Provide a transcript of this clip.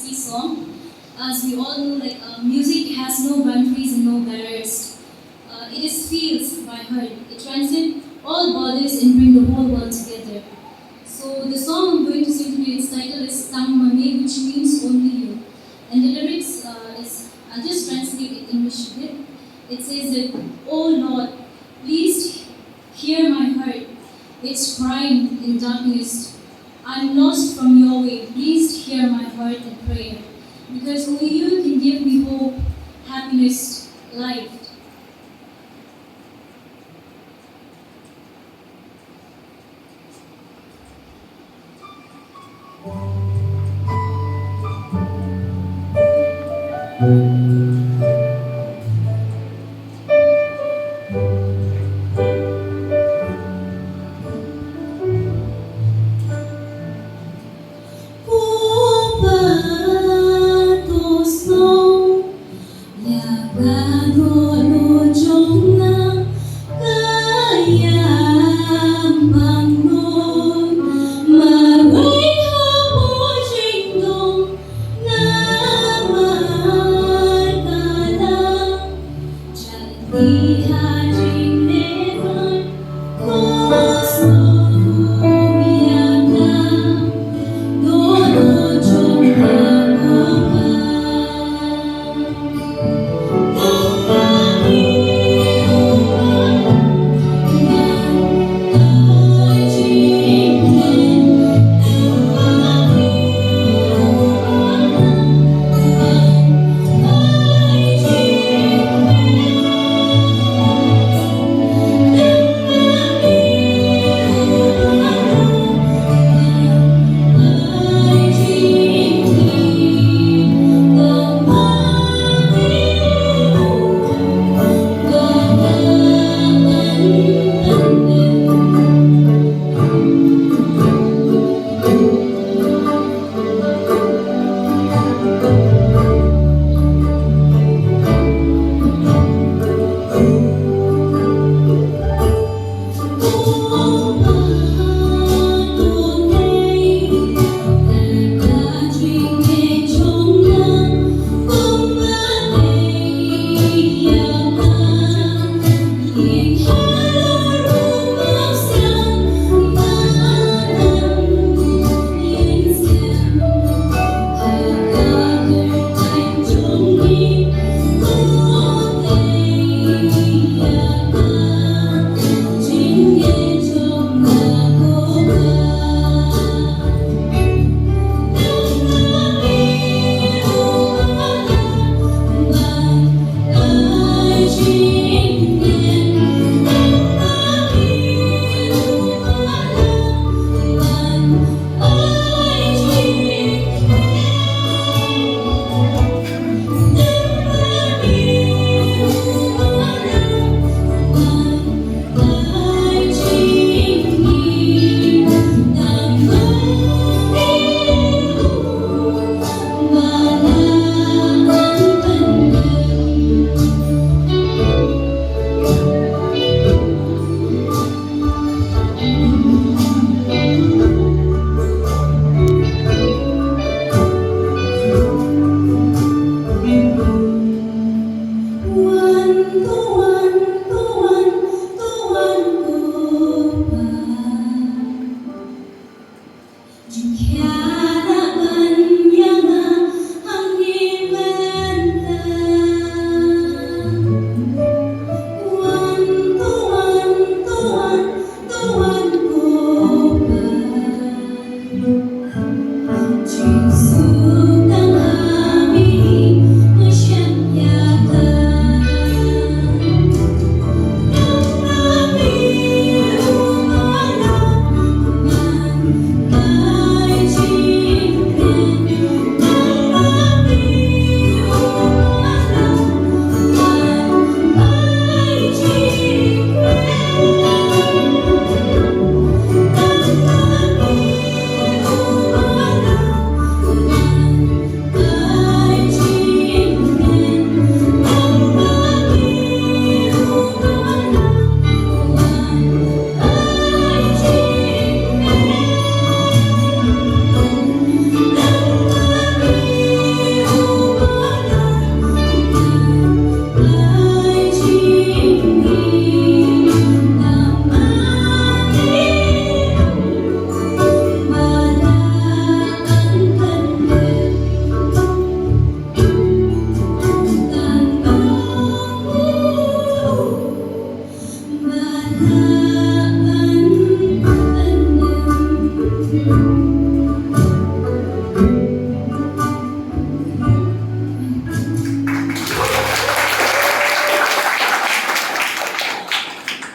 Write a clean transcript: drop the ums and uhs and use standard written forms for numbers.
Khasi song. As we all know, music has no boundaries and no barriers. It is feels by heart. It transcends all borders and bring the whole world together. So the song I'm going to sing today, its title is Tang, which means only you. And the lyrics I'll just translate it in English a bit. It says that, "Oh Lord, please hear my heart. It's crying in darkness. I'm lost from your way. Please hear my heart and prayer. Because only you can give me hope, happiness, life."